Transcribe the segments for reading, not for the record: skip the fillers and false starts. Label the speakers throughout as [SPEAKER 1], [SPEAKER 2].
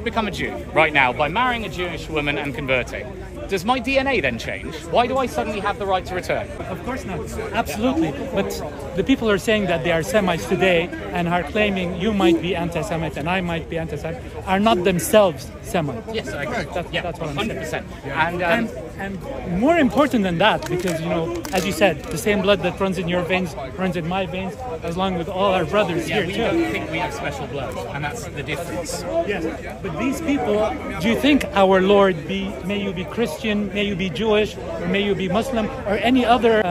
[SPEAKER 1] become a Jew right now by marrying a Jewish woman and converting, does my DNA then change? Why do I suddenly have the right to return?
[SPEAKER 2] Of course not. Absolutely. But the people are saying that they are Semites today and are claiming you might be anti-Semite and I might be anti-Semite, are not themselves Semites.
[SPEAKER 1] Yes, I agree.
[SPEAKER 2] That's what I'm
[SPEAKER 1] 100%.
[SPEAKER 2] saying. And more important than that, because, you know, as you said, the same blood that runs in your veins runs in my veins, along with all our brothers here
[SPEAKER 1] we
[SPEAKER 2] too.
[SPEAKER 1] don't think we have special blood, and that's the difference.
[SPEAKER 2] Yes, but these people, do you think our Lord may you be Christian, may you be Jewish, or may you be Muslim, or any other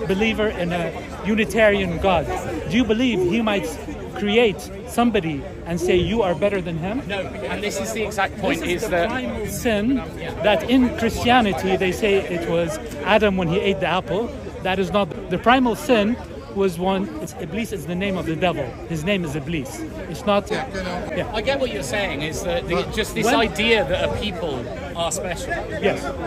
[SPEAKER 2] believer in a Unitarian God, do you believe he might create somebody and say you are better than him?
[SPEAKER 1] No, and this is the exact point,
[SPEAKER 2] This is the
[SPEAKER 1] that
[SPEAKER 2] primal sin that in Christianity they say it was Adam when he ate the apple. That is not the primal sin. Was one, it's Iblis is the name of the devil. His name is Iblis. It's not. Yeah.
[SPEAKER 1] I get what you're saying, is that just this idea that a people are special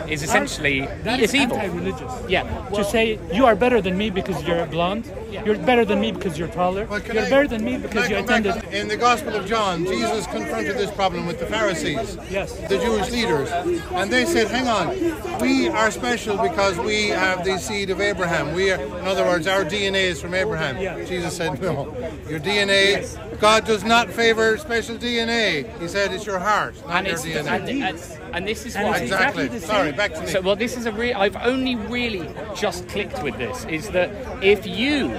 [SPEAKER 1] is essentially it's evil.
[SPEAKER 2] Anti-religious.
[SPEAKER 1] Yeah.
[SPEAKER 2] To say you are better than me because you're blonde, you're better than me because you're taller, you're better than me because you attended.
[SPEAKER 3] In the Gospel of John, Jesus confronted this problem with the Pharisees, the Jewish leaders, and they said, hang on, we are special because we have the seed of Abraham. We are, in other words, our DNA is from Abraham. Jesus said, no, your DNA, God does not favor special DNA. He said it's your heart, not your DNA.
[SPEAKER 1] And this is why
[SPEAKER 3] exactly. Sorry, back to me.
[SPEAKER 1] So, well, this is I've only really just clicked with this. Is that if you,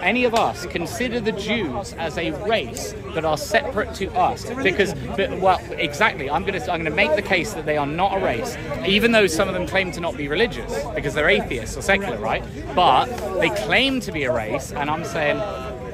[SPEAKER 1] any of us, consider the Jews as a race that are separate to us, because, well, exactly. I'm going to make the case that they are not a race, even though some of them claim to not be religious because they're atheists or secular, right? But they claim to be a race, and I'm saying,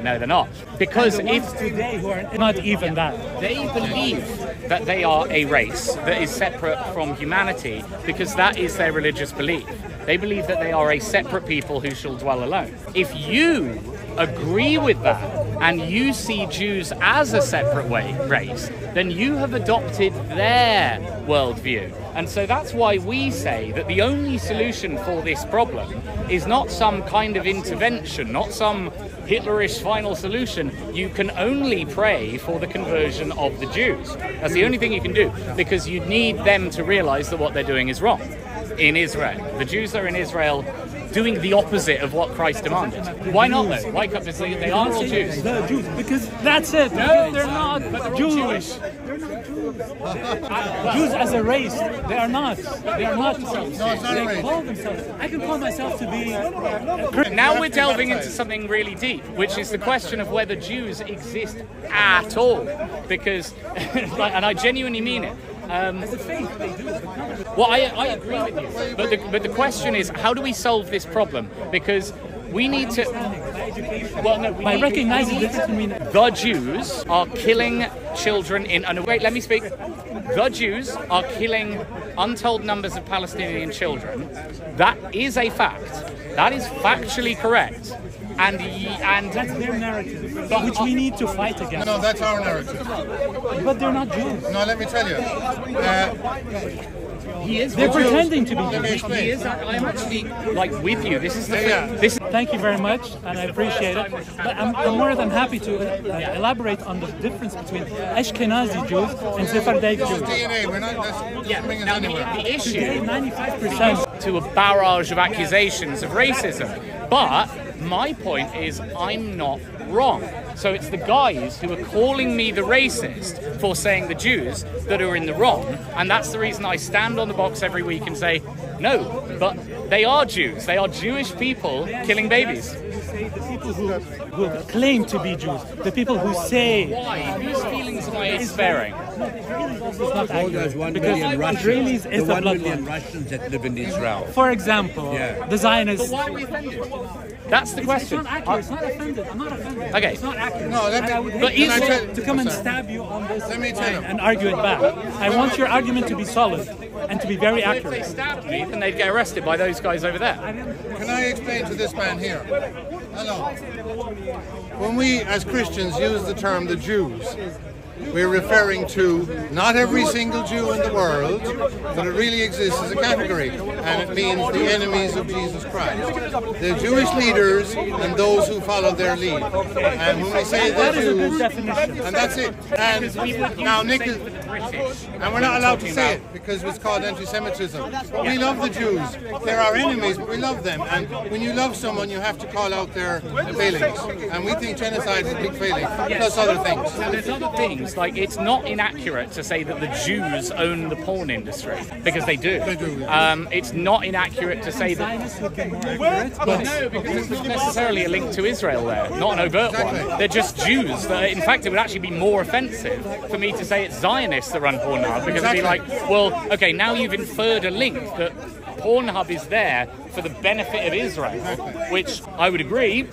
[SPEAKER 1] no, they're not. Because if
[SPEAKER 2] today who are not even that,
[SPEAKER 1] they believe that they are a race that is separate from humanity because that is their religious belief. They believe that they are a separate people who shall dwell alone. If you agree with that and you see Jews as a separate race, then you have adopted their worldview. And so that's why we say that the only solution for this problem is not some kind of intervention, not some Hitlerish final solution. You can only pray for the conversion of the Jews. That's the only thing you can do, because you need them to realize that what they're doing is wrong in Israel. The Jews are in Israel doing the opposite of what Christ demanded. Why not though? Why can't they are all Jews?
[SPEAKER 2] The Jews, because that's it.
[SPEAKER 1] No,
[SPEAKER 2] they're not Jewish. They're not Jews. Jews as a race, they are not. They are not. They call themselves. I can call myself to be.
[SPEAKER 1] Now we're delving into something really deep, which is the question of whether Jews exist at all. Because, and I genuinely mean it.
[SPEAKER 2] As a faith, they do.
[SPEAKER 1] Well, I agree with you, but the question is, how do we solve this problem? Because we need to. Well, no,
[SPEAKER 2] by recognizing the difference between
[SPEAKER 1] the Jews are killing children in. Wait, let me speak. The Jews are killing untold numbers of Palestinian children. That is a fact. That is factually correct. And
[SPEAKER 2] that's their narrative, which we need to fight against.
[SPEAKER 3] No, that's our narrative.
[SPEAKER 2] But they're not Jews.
[SPEAKER 3] No, let me tell you.
[SPEAKER 2] They're pretending to be Jews.
[SPEAKER 1] He is. I'm actually with you. This is the
[SPEAKER 2] Thank you very much, and I appreciate it. But I'm more than happy to elaborate on the difference between Ashkenazi Jews and Sephardic Jews.
[SPEAKER 3] DNA. We're not.
[SPEAKER 1] Now the issue.
[SPEAKER 2] Today, 95%
[SPEAKER 1] to a barrage of accusations of racism, but my point is I'm not wrong. So it's the guys who are calling me the racist for saying the Jews that are in the wrong, and that's the reason I stand on the box every week and say, no, but they are Jews. They are Jewish people killing babies.
[SPEAKER 2] The people who claim to be Jews, the people who say...
[SPEAKER 1] Why? Whose feelings am I sparing?
[SPEAKER 2] No, Israelis also is not accurate.
[SPEAKER 4] 1
[SPEAKER 2] because
[SPEAKER 4] million Russians,
[SPEAKER 2] Israelis is
[SPEAKER 4] the
[SPEAKER 2] a
[SPEAKER 4] 1 million Russians that live in Israel.
[SPEAKER 2] For example, the Zionists...
[SPEAKER 1] But why are we offended? That's the question.
[SPEAKER 2] It's not accurate. It's not offended. I'm not offended.
[SPEAKER 1] Okay.
[SPEAKER 2] It's not accurate.
[SPEAKER 3] No, let me,
[SPEAKER 2] I would
[SPEAKER 3] but
[SPEAKER 2] hate to come and stab you on this and argue it back. I want your argument to be solid and to be very accurate.
[SPEAKER 1] If they stabbed me, then they'd get arrested by those guys over there.
[SPEAKER 3] Can I explain to this man here? Hello. When we, as Christians, use the term the Jews, we're referring to not every single Jew in the world, but it really exists as a category, and it means the enemies of Jesus Christ. The Jewish leaders and those who follow their lead. And when we say the Jews, and that's it. And now, Nick,
[SPEAKER 1] British.
[SPEAKER 3] And we're not allowed to say it because it's called anti-Semitism. But we love the Jews. They're our enemies, but we love them. And when you love someone, you have to call out their failings. And we think genocide is a big failing, plus other things.
[SPEAKER 1] Now, there's other things, like it's not inaccurate to say that the Jews own the porn industry, because they do.
[SPEAKER 3] They do.
[SPEAKER 1] It's not inaccurate to say that... No, because there's not necessarily a link to Israel there, not an overt one. They're just Jews. In fact, it would actually be more offensive for me to say it's Zionists that run Pornhub, because it'd be like, well, okay, now you've inferred a link that Pornhub is there for the benefit of Israel, which I would agree.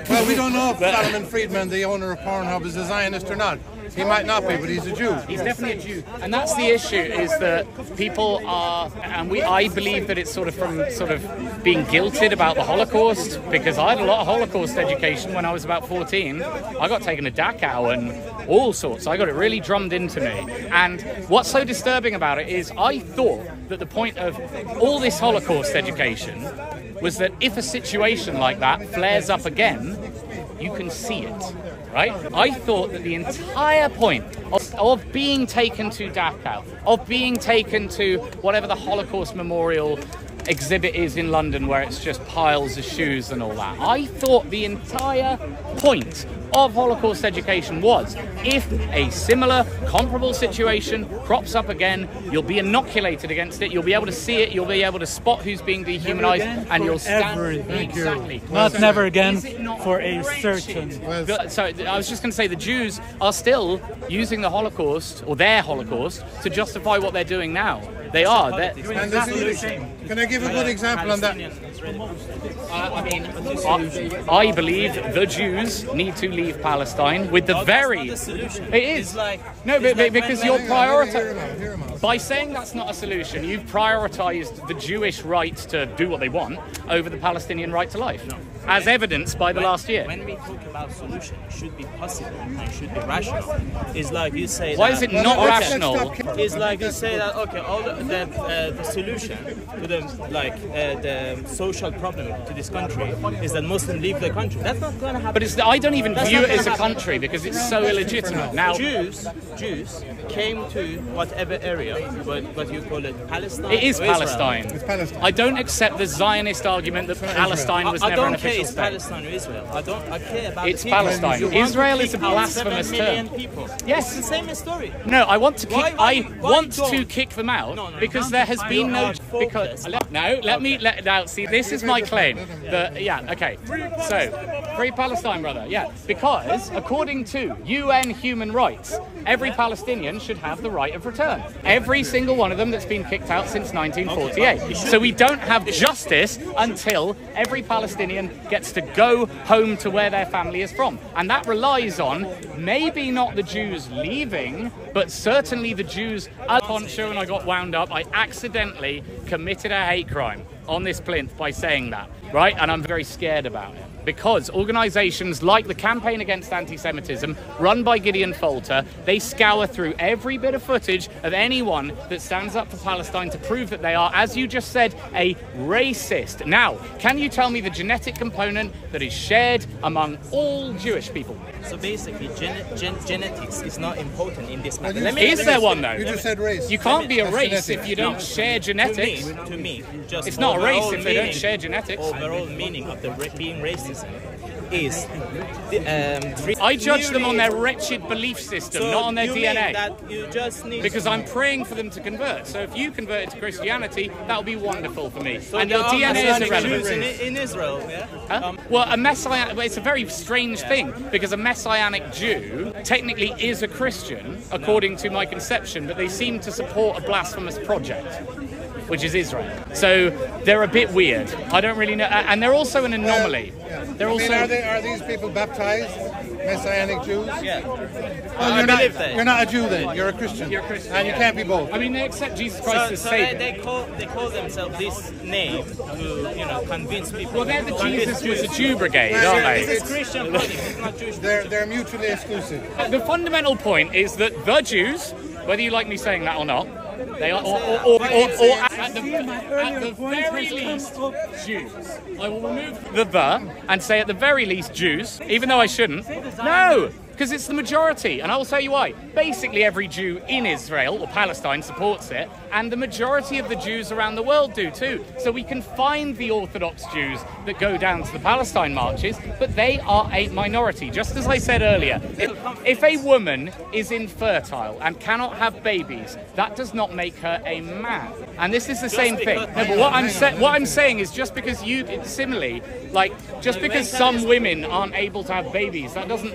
[SPEAKER 3] Well, we don't know if Solomon Friedman, the owner of Pornhub, is a Zionist or not. He might not be, but he's a Jew.
[SPEAKER 1] He's definitely a Jew. And that's the issue, is that people are, and I believe that it's sort of being guilted about the Holocaust, because I had a lot of Holocaust education when I was about 14. I got taken to Dachau and all sorts. I got it really drummed into me. And what's so disturbing about it is I thought that the point of all this Holocaust education was that if a situation like that flares up again, you can see it, right? I thought that the entire point of being taken to Dachau, of being taken to whatever the Holocaust Memorial exhibit is in London, where it's just piles of shoes and all that, I thought the entire point of Holocaust education was, if a similar, comparable situation crops up again, you'll be inoculated against it, you'll be able to see it, you'll be able to spot who's being dehumanized, and you'll stand... Exactly.
[SPEAKER 2] Not never again for a certain...
[SPEAKER 1] So I was just going to say, the Jews are still using the Holocaust, or their Holocaust, to justify what they're doing now. They are.
[SPEAKER 3] Can I give a good example on that?
[SPEAKER 1] I believe the Jews need to leave Palestine with the very... It is. No, because you're prioritizing... By saying that's not a solution, you've prioritized the Jewish right to do what they want over the Palestinian right to life, as evidenced by the last year.
[SPEAKER 5] When we talk about solution, it should be possible and should be rational. It's like you say
[SPEAKER 1] Why is it not rational?
[SPEAKER 5] It's like you say that, okay, all the solution to the social problem to this country is that Muslims leave the country. That's not going to happen.
[SPEAKER 1] But I don't even view it as a country, because it's so illegitimate. Now,
[SPEAKER 5] Jews came to whatever area, what you call it, Palestine.
[SPEAKER 1] It is Palestine.
[SPEAKER 3] It's Palestine.
[SPEAKER 1] I don't accept the Zionist argument that Palestine was never an official state.
[SPEAKER 5] Palestine or Israel. I care about
[SPEAKER 1] it's Palestine. Israel is a blasphemous
[SPEAKER 5] 7
[SPEAKER 1] term.
[SPEAKER 5] million people.
[SPEAKER 1] Yes,
[SPEAKER 5] it's the same story.
[SPEAKER 1] No, I want to kick. I want to kick them out because there has been no. Because now see, this is my claim. So free Palestine, brother. Yeah, because according to UN human rights, every Palestinian should have the right of return. Every single one of them that's been kicked out since 1948. So we don't have justice until every Palestinian gets to go home to where their family is from. And that relies on maybe not the Jews leaving, but certainly the Jews. Poncho, and I got wound up. I accidentally committed a hate crime on this plinth by saying that, right? And I'm very scared about it. Because organisations like the Campaign Against Anti-Semitism, run by Gideon Folter, they scour through every bit of footage of anyone that stands up for Palestine to prove that they are, as you just said, a racist. Now, can you tell me the genetic component that is shared among all Jewish people?
[SPEAKER 5] So basically, genetics is not important in this matter.
[SPEAKER 1] Is there one, though?
[SPEAKER 3] You just said race.
[SPEAKER 1] You can't be a race if you don't share genetics.
[SPEAKER 5] To me, just
[SPEAKER 1] it's not a race if they don't share genetics.
[SPEAKER 5] Overall meaning of the being racist is
[SPEAKER 1] I judge them on their wretched belief system, not on their DNA.
[SPEAKER 5] That you just need
[SPEAKER 1] because I'm praying for them to convert. So if you converted to Christianity, that would be wonderful for me.
[SPEAKER 5] So
[SPEAKER 1] and your DNA is irrelevant.
[SPEAKER 5] Jews in Israel, yeah?
[SPEAKER 1] Huh? Well, it's a very strange thing, because a Messianic Jew technically is a Christian, according to my conception, but they seem to support a blasphemous project, which is Israel. So they're a bit weird. I don't really know. And they're also an anomaly. They're also...
[SPEAKER 3] are these people baptized, Messianic Jews?
[SPEAKER 5] Yeah.
[SPEAKER 3] Well, you're not a Jew then. You're a Christian.
[SPEAKER 1] You're a Christian.
[SPEAKER 3] And you can't be both.
[SPEAKER 1] I mean, they accept Jesus Christ as Savior.
[SPEAKER 5] They call themselves this name to convince people.
[SPEAKER 1] Well, they're the Jesus was a Jew brigade, aren't they?
[SPEAKER 5] This is Christian body. It's not Jewish.
[SPEAKER 3] They're mutually exclusive.
[SPEAKER 1] The fundamental point is that the Jews, whether you like me saying that or not, they are, or at the very least, Jews. I will remove the and say at the very least Jews, even though I shouldn't. No! Because it's the majority, and I will tell you why. Basically, every Jew in Israel or Palestine supports it, and the majority of the Jews around the world do too. So we can find the Orthodox Jews that go down to the Palestine marches, but they are a minority. Just as I said earlier, if a woman is infertile and cannot have babies, that does not make her a man. And this is the same thing. No, but what I'm saying is just because just because some women aren't able to have babies, that doesn't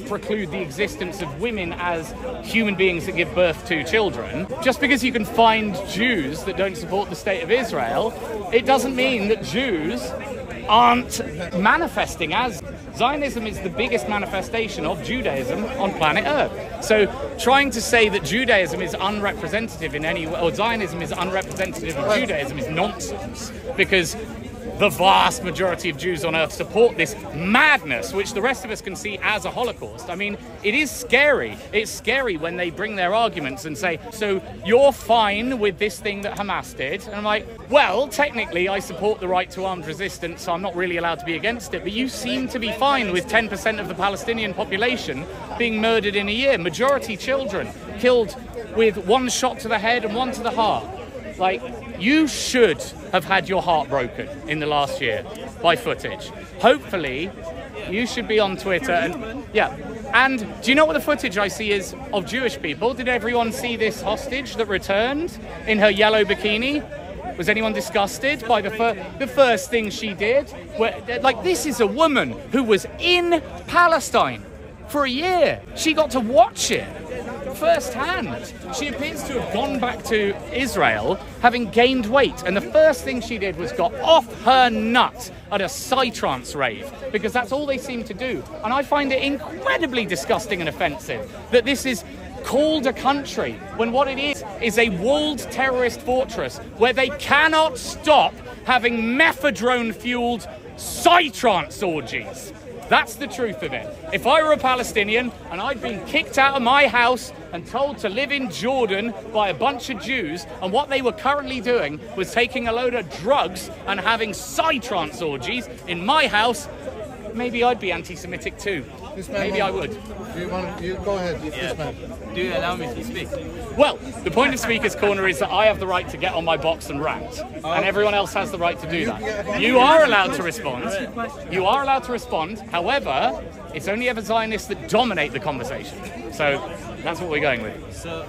[SPEAKER 1] preclude the existence of women as human beings that give birth to children. Just because you can find Jews that don't support the state of Israel, it doesn't mean that Jews aren't manifesting as. Zionism is the biggest manifestation of Judaism on planet Earth. So trying to say that Judaism is unrepresentative in any way, or Zionism is unrepresentative of Judaism, is nonsense, because the vast majority of Jews on Earth support this madness, which the rest of us can see as a Holocaust. I mean, it is scary. It's scary when they bring their arguments and say, so you're fine with this thing that Hamas did? And I'm like, well, technically I support the right to armed resistance, so I'm not really allowed to be against it. But you seem to be fine with 10% of the Palestinian population being murdered in a year. Majority children killed with one shot to the head and one to the heart. Like, you should have had your heart broken in the last year by footage. Hopefully, you should be on Twitter and And do you know what the footage I see is of Jewish people? Did everyone see this hostage that returned in her yellow bikini? Was anyone disgusted by the first thing she did? This is a woman who was in Palestine for a year. She got to watch it firsthand. She appears to have gone back to Israel having gained weight, and the first thing she did was got off her nut at a psytrance rave, because that's all they seem to do. And I find it incredibly disgusting and offensive that this is called a country when what it is a walled terrorist fortress where they cannot stop having mephedrone-fueled psytrance orgies. That's the truth of it. If I were a Palestinian and I'd been kicked out of my house and told to live in Jordan by a bunch of Jews, and what they were currently doing was taking a load of drugs and having psytrance orgies in my house, maybe I'd be anti-Semitic too. Maybe I would.
[SPEAKER 3] You go ahead.
[SPEAKER 5] This man. Do you allow me to speak?
[SPEAKER 1] Well, the point of Speaker's Corner is that I have the right to get on my box and rant, and everyone else has the right to do that. You are allowed to respond. You are allowed to respond. However, it's only ever Zionists that dominate the conversation. So that's what we're going with.
[SPEAKER 5] So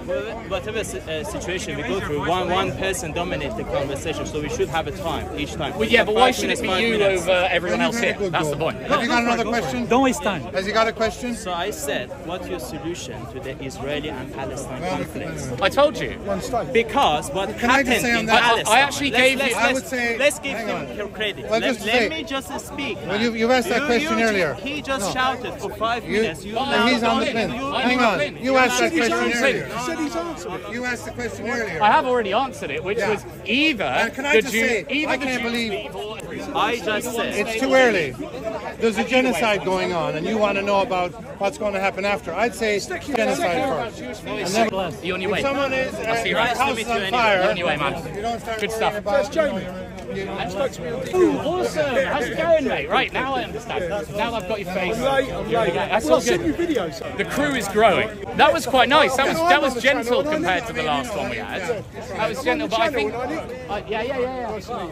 [SPEAKER 5] whatever situation we go through, one person dominates the conversation, so we should have a time each time.
[SPEAKER 1] Well, yeah, but why should it be you over everyone else here? That's the point.
[SPEAKER 3] Have you got another question?
[SPEAKER 2] Don't waste time.
[SPEAKER 3] Has he got a question?
[SPEAKER 5] So I said, what's your solution to the Israeli and Palestine conflict?
[SPEAKER 1] I told you.
[SPEAKER 5] Because what happened in Palestine...
[SPEAKER 1] I actually gave you...
[SPEAKER 5] Let's give him credit.
[SPEAKER 3] Well,
[SPEAKER 5] let me just speak.
[SPEAKER 3] Well, you've asked that question earlier.
[SPEAKER 5] He just shouted for 5 minutes.
[SPEAKER 3] He's on the fence. Hang on. You asked that question earlier. You said he's answered it. You asked the question earlier.
[SPEAKER 1] I have already answered it, which was either
[SPEAKER 3] can I just say, I can't believe...
[SPEAKER 5] I just said...
[SPEAKER 3] It's too early. There's a genocide going on, and you want to know about what's going to happen after. I'd say genocide first. And then,
[SPEAKER 1] you on your way?
[SPEAKER 3] if someone is house is on fire,
[SPEAKER 1] you on your way, man.
[SPEAKER 3] You don't start
[SPEAKER 1] Good stuff.
[SPEAKER 3] That's Jamie.
[SPEAKER 1] Ooh, awesome. How's it going, mate? Right, now I understand. Now I've got your face. That's all good. The crew is growing. That was quite nice. That was gentle compared to the last one we had. That was gentle, but I think...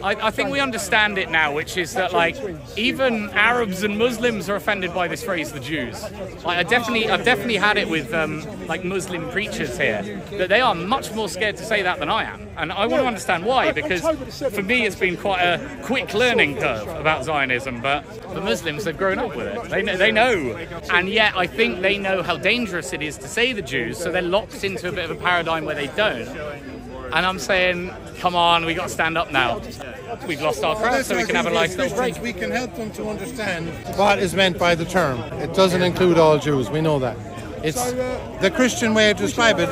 [SPEAKER 1] I think we understand it now, which is that, like, even Arabs and Muslims are offended by this phrase, the Jews. Like, I've definitely had it with, like, Muslim preachers here, that they are much more scared to say that than I am. And I want to understand why, because for me it's been quite a quick learning curve about Zionism, but the Muslims have grown up with it. They know. And yet I think they know how dangerous it is to say the Jews, so they're locked into a bit of a paradigm where they don't. And I'm saying, come on, we got to stand up now. We've lost our crowd, so we can have a nice little break.
[SPEAKER 3] We can help them to understand what is meant by the term. It doesn't include all Jews, we know that. It's the Christian way to describe it,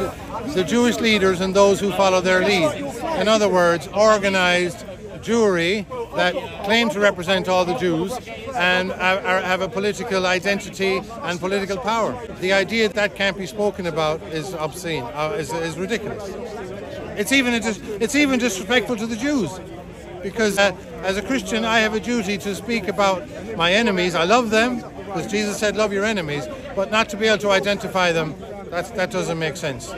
[SPEAKER 3] the Jewish leaders and those who follow their lead. In other words, organized Jewry that claim to represent all the Jews and have a political identity and political power. The idea that can't be spoken about is obscene, is ridiculous. It's even disrespectful to the Jews, because as a Christian I have a duty to speak about my enemies. I love them, Because Jesus said, love your enemies, but not to be able to identify them, that doesn't make sense.